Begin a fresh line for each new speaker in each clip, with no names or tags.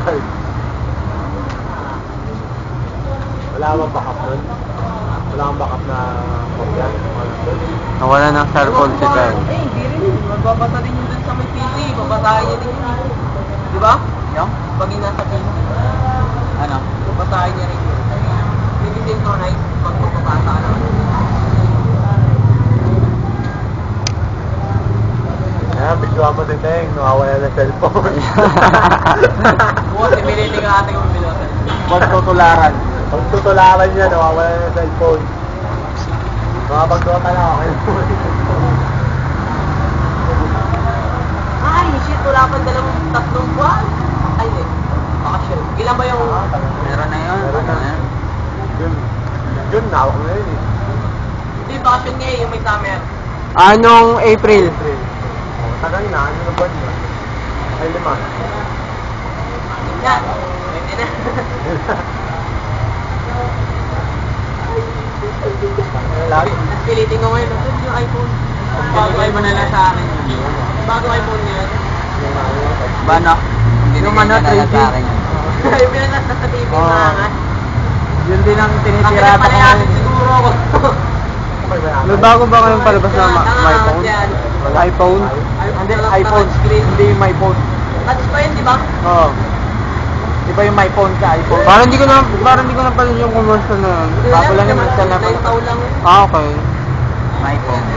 card. Wala bang backup nun? Wala kang backup na kopya?
Nawala ng cellphone si Ben.
Hindi rin. Magbabasa din yun dun sa may PC. Babasahin niya din yun. Di ba?
Yung?
Pag yung nasa PC.
Ano?
Babasahin niya rin yun. Hindi din ko na pag magbabasa ka naman.
Ayan, bigyan mo din Teng, nawawala ng cellphone.
Bukas imilili ka ating umilosan.
Pagtutularan.
Pagtutularan niya, nawawala ng cellphone. Mga pagdota na ako.
Ay, shit, wala pang tatlong buwan. Ay, hindi. Bakasyon. Ilan ba yung...
Meron na yun.
Meron na. Yun, nawak na yun eh.
Hindi, bakasyon nga yung may summer.
Anong April?
Tagal na, ano na ba yun? Ay, 5.
Yan. Pwede na. Pilitin ko ngayon. Ano yung iPhone? Bago iPhone na lang sa akin. Bago iPhone niya.
Bano? Yung ano, 3G?
Yung pinag sa TV mga nga.
Yun din ang tinitirata ko ngayon.
Siguro ako.
May bago ba kayong palabas na iPhone? iPhone? Hindi, iPhone. Hindi yung my phone.
Touch pa yun, di ba?
Oo. Di ba yung my phone ka, iPhone? Parang di ko na pala yung commercial na yun. Bago lang yung install na pala.
9 taon lang yun.
Ah, okay. My phone.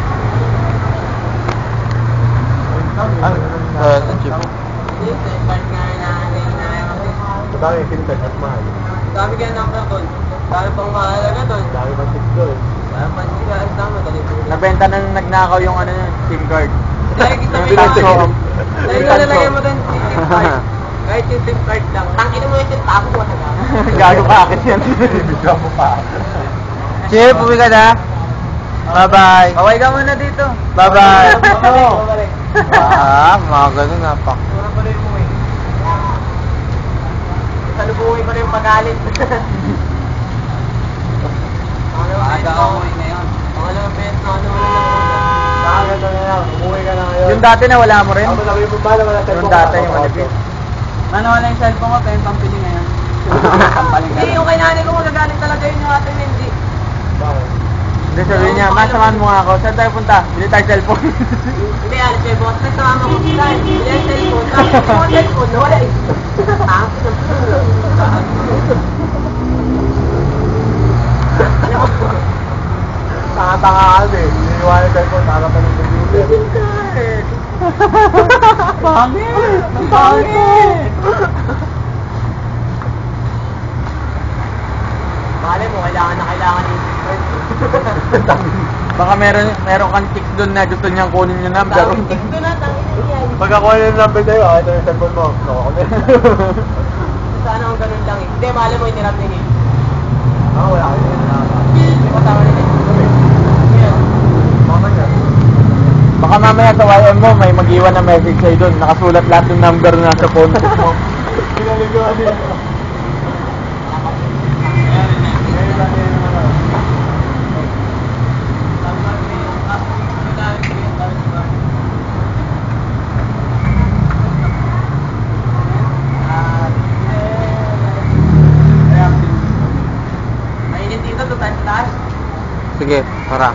Chip.
Hindi, start nga na kasi.
Madami yung fintech at mahal.
Dami kaya number doon. Dami pang mahalaga doon.
Dami pang tips doon.
Kaya pansin ka, ang dami dali.
Nabenta na nagnakaw yung ano yun, SIM card.
Dahil kita may
Pinag-show.
dahil nalalagyan mo doon yung SIM card. Kahit yung SIM card lang. Tangin mo yung SIM tapo mo na.
Gago ka akin yan.
Bigyan mo pa.
Chip, uwi ka na. Bye-bye. Away ka muna dito. Bye-bye. Mga ganun napak.
Mura pa rin mo eh. Salubungin pa rin yung pagalit.
Aga ako ngayon.
Pangalawang beses na ano wala lang.
Bakit na lang, umuwi ka na ngayon.
Yung dati na wala mo rin?
Ako sabi mo ba na wala cellphone?
Yung dati yung malipit. Ano wala yung cellphone ko, kaya yung pampili ngayon.
Hindi, yung kay nanay ko magagalit talaga yun yung ating hindi.
Bakit?
Hindi sabihin niya, masamahan mo nga ako. Saan tayo punta? Bili tayo cellphone.
Hindi, alis kayo boss. Nagsama ko. Dahil, hindi yung cellphone. Tapos yung cellphone, nawala eh. Ah?
Tanga-tanga ka eh. Niniwala yung cellphone, tanga pa ng computer.
Pangit! Ang pangit!
Malay mo, kailangan yung
Baka meron kang chicks doon na gusto niyang kunin yung number.
Tawag dito na, tangin na yan.
Pag ako yung number sa'yo, ito yung cellphone mo. No, ako na.
Sana ang ganun lang eh. Hindi, malay mo, inirap ni Neil.
Ah, wala ka yun.
Hindi ko tama ni Neil. Yan.
Mamaya.
Baka mamaya sa YM mo may mag-iwan na message sa'yo doon. Nakasulat lahat ng number na nasa phone mo.
Pinaliguan niya.
Mainit dito, doon tayo sa taas.
Sige, tara.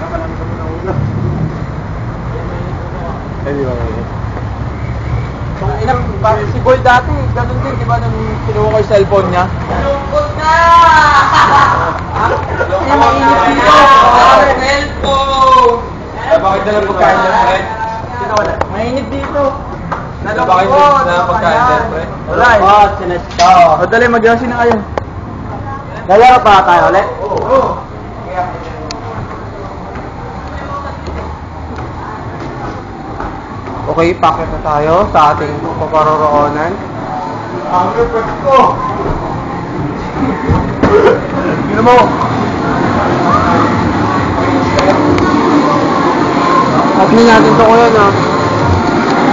Eh, di ba ngayon?
Si Boy dati, ganun din, di ba, nung kinuha ko yung cellphone niya?
Lungkot na!
Ay, mainit dito.
Cellphone!
Bakit na lang pagkain niya, friend? Mainit dito. Bakit na pagkain niya, friend? Wala eh.
Oh, sinesto.
O, dali, mag-yosi na kayo. Lalaro pa tayo ulit?
Oo.
Okay, packet na tayo sa ating paparoroonan.
Ang report ko. Gino mo.
Admin natin to kuya na.